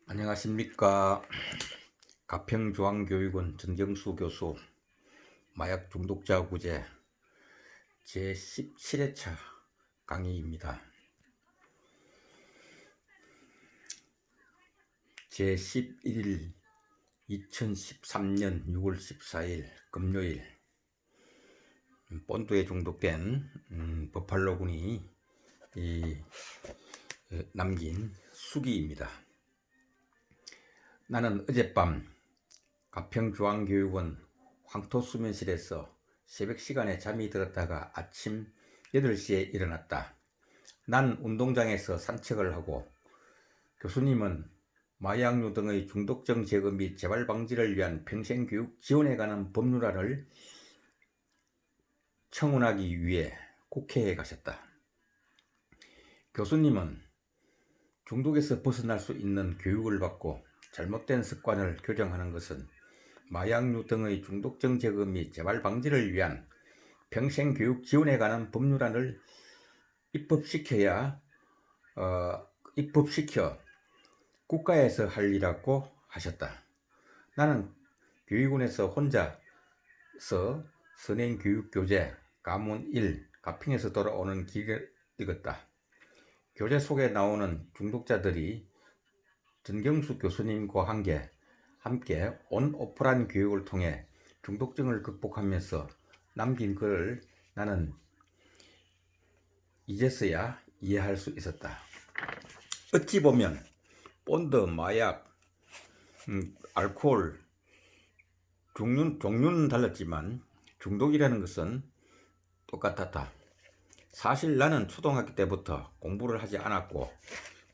안녕하십니까. 가평중앙교육원 전경수 교수, 마약 중독자 구제 제17회차 강의입니다. 제11일 2013년 6월 14일 금요일, 본드에 중독된 버팔로군이 남긴 수기입니다. 나는 어젯밤 가평중앙교육원 황토수면실에서 새벽 시간에 잠이 들었다가 아침 8시에 일어났다. 난 운동장에서 산책을 하고 교수님은 마약류 등의 중독성 제거 및 재발 방지를 위한 평생교육 지원에 관한 법률안을 청원하기 위해 국회에 가셨다. 교수님은 중독에서 벗어날 수 있는 교육을 받고 잘못된 습관을 교정하는 것은 마약류 등의 중독성 제거 및 재발 방지를 위한 평생교육 지원에 관한 법률안을 입법시켜 국가에서 할 일이라고 하셨다. 나는 교육원에서 혼자서 선행교육교재 가문 1 가평에서 돌아오는 길을 읽었다. 교재 속에 나오는 중독자들이 전경수 교수님과 함께 온오프라인 교육을 통해 중독증을 극복하면서 남긴 글을 나는 이제서야 이해할 수 있었다. 어찌 보면 본드, 마약, 알코올 종류는 달랐지만 중독이라는 것은 똑같았다. 사실 나는 초등학교 때부터 공부를 하지 않았고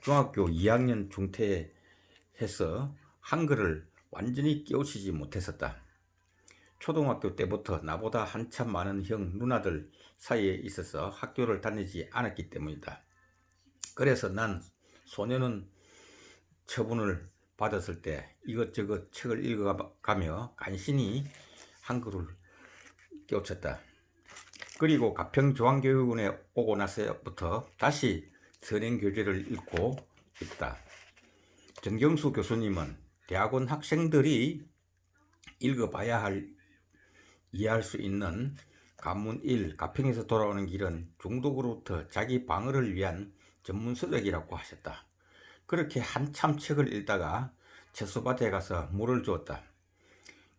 중학교 2학년 중퇴해서 한글을 완전히 깨우치지 못했었다. 초등학교 때부터 나보다 한참 많은 형, 누나들 사이에 있어서 학교를 다니지 않았기 때문이다. 그래서 난 소년원 처분을 받았을 때 이것저것 책을 읽어가며 간신히 한글을 깨우쳤다. 그리고 가평중앙교육원에 오고 나서부터 다시 선행교재를 읽고 있다. 전경수 교수님은 대학원 학생들이 읽어봐야 이해할 수 있는 가문 1 가평에서 돌아오는 길은 중독으로부터 자기 방어를 위한 전문 서적이라고 하셨다. 그렇게 한참 책을 읽다가 채소밭에 가서 물을 주었다.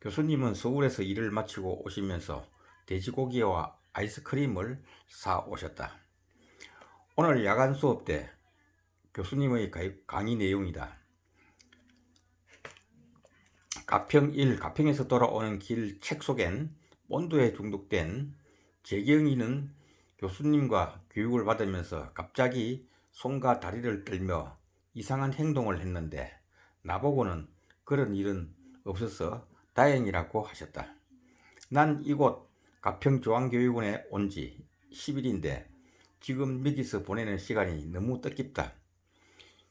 교수님은 서울에서 일을 마치고 오시면서 돼지고기와 아이스크림을 사 오셨다. 오늘 야간 수업 때 교수님의 강의 내용이다. 가평 1 가평에서 돌아오는 길 책 속엔 본드에 중독된 재경이는 교수님과 교육을 받으면서 갑자기 손과 다리를 떨며 이상한 행동을 했는데 나보고는 그런 일은 없어서 다행이라고 하셨다. 난 이곳 가평중앙교육원에 온 지 10일인데 지금 여기서 보내는 시간이 너무 뜻깊다.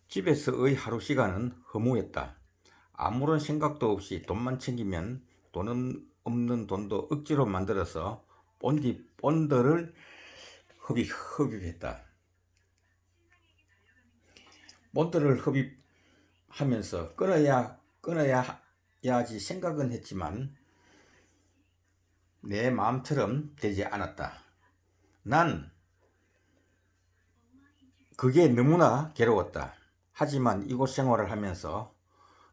집에서의 하루 시간은 허무했다. 아무런 생각도 없이 돈만 챙기면 돈 없는 돈도 억지로 만들어서 본드를 흡입했다. 본드를 흡입하면서 끊어야지 생각은 했지만 내 마음처럼 되지 않았다. 난 그게 너무나 괴로웠다. 하지만 이곳 생활을 하면서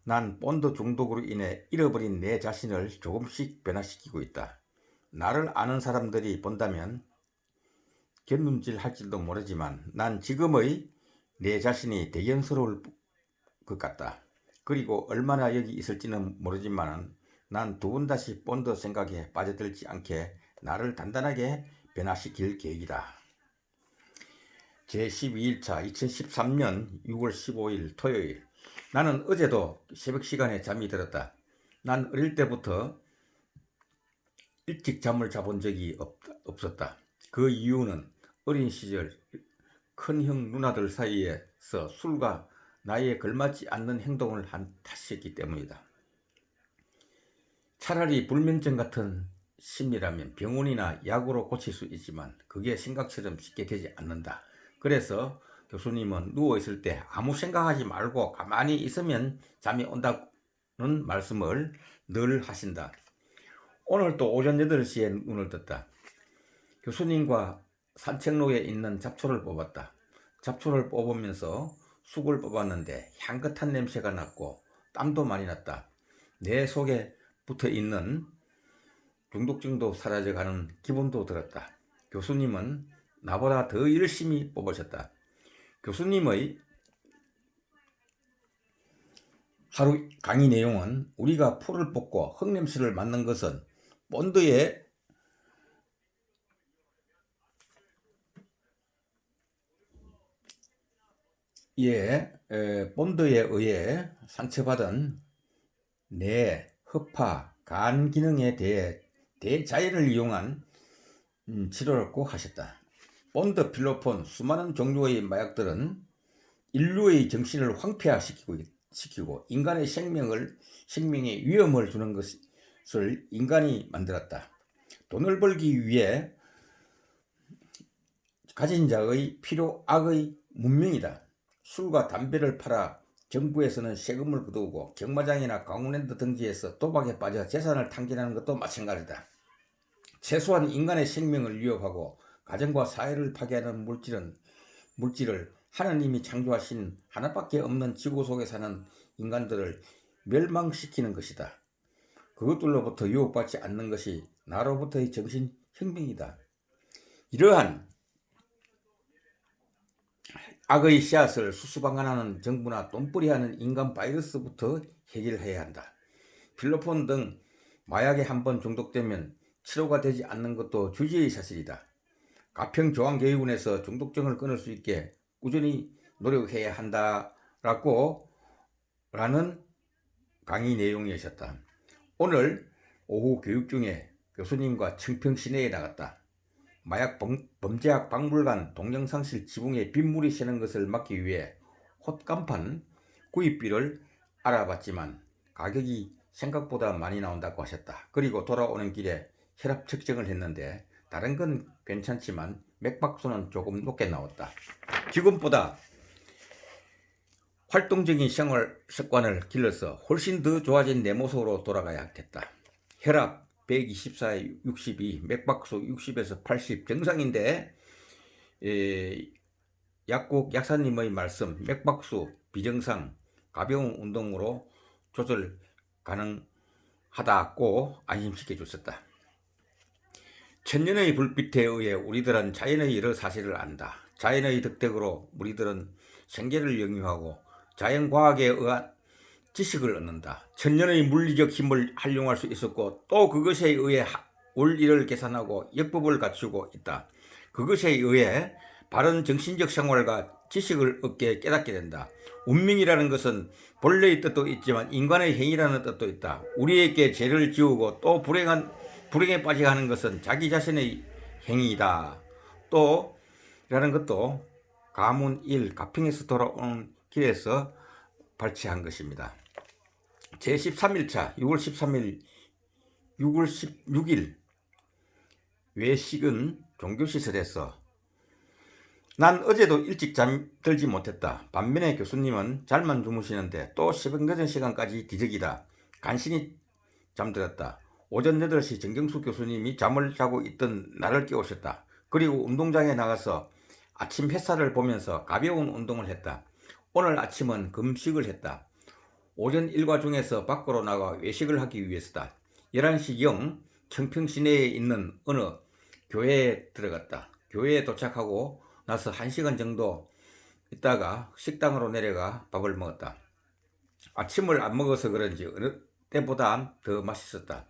난 본드 중독으로 인해 잃어버린 내 자신을 조금씩 변화시키고 있다. 나를 아는 사람들이 본다면 곁눈질 할지도 모르지만 난 지금의 내 자신이 대견스러울 것 같다. 그리고 얼마나 여기 있을지는 모르지만 난 두 번 다시 본드 생각에 빠져들지 않게 나를 단단하게 변화시킬 계획이다. 제12일차 2013년 6월 15일 토요일. 나는 어제도 새벽 시간에 잠이 들었다. 난 어릴 때부터 일찍 잠을 자본 적이 없었다. 그 이유는 어린 시절 큰형 누나들 사이에서 술과 나이에 걸맞지 않는 행동을 한 탓이었기 때문이다. 차라리 불면증 같은 심리라면 병원이나 약으로 고칠 수 있지만 그게 생각처럼 쉽게 되지 않는다. 그래서 교수님은 누워있을 때 아무 생각하지 말고 가만히 있으면 잠이 온다는 말씀을 늘 하신다. 오늘도 오전 8시에 눈을 떴다. 교수님과 산책로에 있는 잡초를 뽑았다. 잡초를 뽑으면서 쑥을 뽑았는데 향긋한 냄새가 났고 땀도 많이 났다. 내 속에 붙어있는 중독증도 사라져가는 기분도 들었다. 교수님은 나보다 더 열심히 뽑으셨다. 교수님의 하루 강의 내용은 우리가 풀을 뽑고 흙냄새를 맡는 것은 본드에 의해 상처받은 뇌, 허파, 간 기능에 대해 대자연을 이용한 치료를 꼭 하셨다. 본드, 필로폰, 수많은 종류의 마약들은 인류의 정신을 황폐화시키고 인간의 생명에 위험을 주는 것을 인간이 만들었다. 돈을 벌기 위해 가진 자의 필요 악의 문명이다. 술과 담배를 팔아 정부에서는 세금을 거두고 경마장이나 강원랜드 등지에서 도박에 빠져 재산을 탕진하는 것도 마찬가지다. 최소한 인간의 생명을 위협하고 가정과 사회를 파괴하는 물질을 하나님이 창조하신 하나밖에 없는 지구 속에 사는 인간들을 멸망시키는 것이다. 그것들로부터 유혹받지 않는 것이 나로부터의 정신혁명이다. 이러한 악의 씨앗을 수수방관하는 정부나 돈벌이하는 인간 바이러스부터 해결해야 한다. 필로폰 등 마약에 한번 중독되면 치료가 되지 않는 것도 주지의 사실이다. 가평조항교육원에서 중독증을 끊을 수 있게 꾸준히 노력해야 한다라는 강의 내용이었다. 오늘 오후 교육 중에 교수님과 청평 시내에 나갔다. 마약 범죄학 박물관 동영상실 지붕에 빗물이 새는 것을 막기 위해 헛간판 구입비를 알아봤지만 가격이 생각보다 많이 나온다고 하셨다. 그리고 돌아오는 길에 혈압 측정을 했는데 다른 건 괜찮지만 맥박수는 조금 높게 나왔다. 지금보다 활동적인 생활 습관을 길러서 훨씬 더 좋아진 내 모습으로 돌아가야겠다. 혈압 124에 62, 맥박수 60에서 80 정상인데 약국 약사님의 말씀 맥박수 비정상 가벼운 운동으로 조절 가능하다고 안심시켜 줬었다. 천년의 불빛에 의해 우리들은 자연의 여러 사실을 안다. 자연의 덕택으로 우리들은 생계를 영위하고 자연과학에 의한 지식을 얻는다. 천년의 물리적 힘을 활용할 수 있었고 또 그것에 의해 원리를 계산하고 역법을 갖추고 있다. 그것에 의해 바른 정신적 생활과 지식을 얻게 깨닫게 된다. 운명이라는 것은 본래의 뜻도 있지만 인간의 행위라는 뜻도 있다. 우리에게 죄를 지우고 또 불행에 빠지게 하는 것은 자기 자신의 행위이다. 또 라는 것도 가문 1 가평에서 돌아오는 길에서 발췌한 것입니다. 제13일차 6월 13일 6월 16일 외식은 종교시설에서 난 어제도 일찍 잠들지 못했다. 반면에 교수님은 잘만 주무시는데 또 새벽 늦은 시간까지 기적이다. 간신히 잠들었다. 오전 8시 정경수 교수님이 잠을 자고 있던 나를 깨우셨다. 그리고 운동장에 나가서 아침 햇살을 보면서 가벼운 운동을 했다. 오늘 아침은 금식을 했다. 오전 일과 중에서 밖으로 나가 외식을 하기 위해서다. 11시경 청평 시내에 있는 어느 교회에 들어갔다. 교회에 도착하고 나서 1시간 정도 있다가 식당으로 내려가 밥을 먹었다. 아침을 안 먹어서 그런지 어느 때보다 더 맛있었다.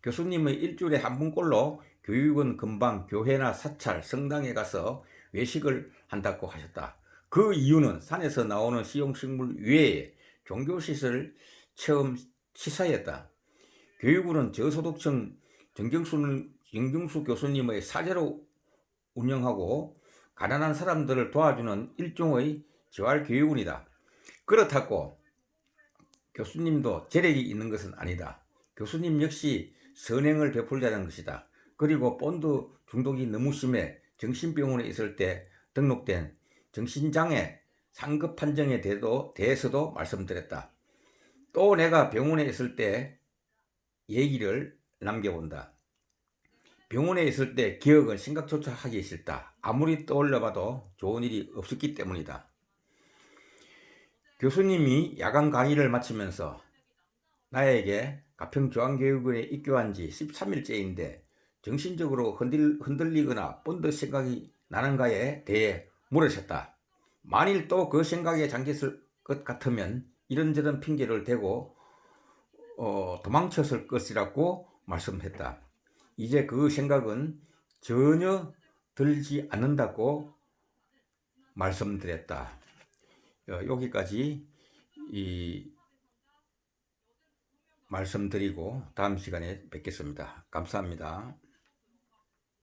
교수님의 일주일에 한 번꼴로 교육은 금방 교회나 사찰, 성당에 가서 외식을 한다고 하셨다. 그 이유는 산에서 나오는 식용식물 외에 종교시설 체험 시사였다. 교육원은 저소득층 정경수 교수님의 사제로 운영하고 가난한 사람들을 도와주는 일종의 재활교육원이다. 그렇다고 교수님도 재력이 있는 것은 아니다. 교수님 역시 선행을 베풀자는 것이다. 그리고 본드 중독이 너무 심해 정신병원에 있을 때 등록된 정신장애 상급 판정에 대해서도 말씀드렸다. 또 내가 병원에 있을 때 얘기를 남겨본다. 병원에 있을 때 기억은 생각조차 하기 싫다. 아무리 떠올려봐도 좋은 일이 없었기 때문이다. 교수님이 야간 강의를 마치면서 나에게 가평중앙교육원에 입교한 지 13일째인데 정신적으로 흔들리거나 본드 생각이 나는가에 대해 물으셨다. 만일 또 그 생각에 잠겼을 것 같으면 이런저런 핑계를 대고 도망쳤을 것이라고 말씀했다. 이제 그 생각은 전혀 들지 않는다고 말씀드렸다. 여기까지 말씀드리고 다음 시간에 뵙겠습니다. 감사합니다.